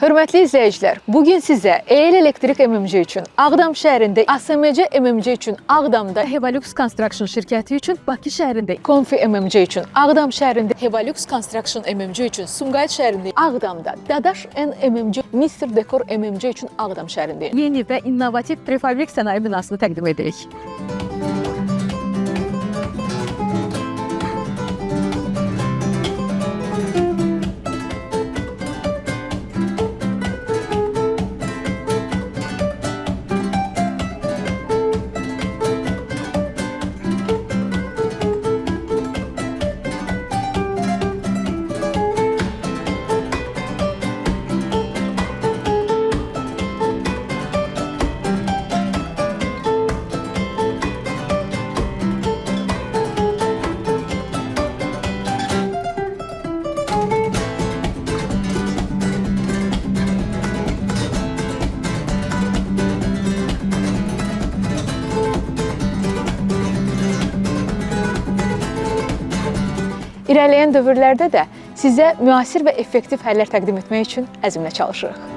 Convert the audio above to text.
Hörmətli izləyicilər, bugün sizə EL Elektrik MMC üçün Ağdam şəhərində, ASMC MMC üçün Ağdamda, Hevalux Construction şirkəti üçün Bakı şəhərində, Konfi MMC üçün Ağdam şəhərində, Hevalux Construction MMC üçün Sumqayıt şəhərində, Ağdamda, Dadaş N MMC, Mr. Dekor MMC üçün Ağdam şəhərində yeni və innovativ prefabrik sənaye binasını təqdim edirik. İrəliyən dövrlərdə də sizə müasir və effektiv həllər təqdim etmək üçün əzmlə çalışırıq.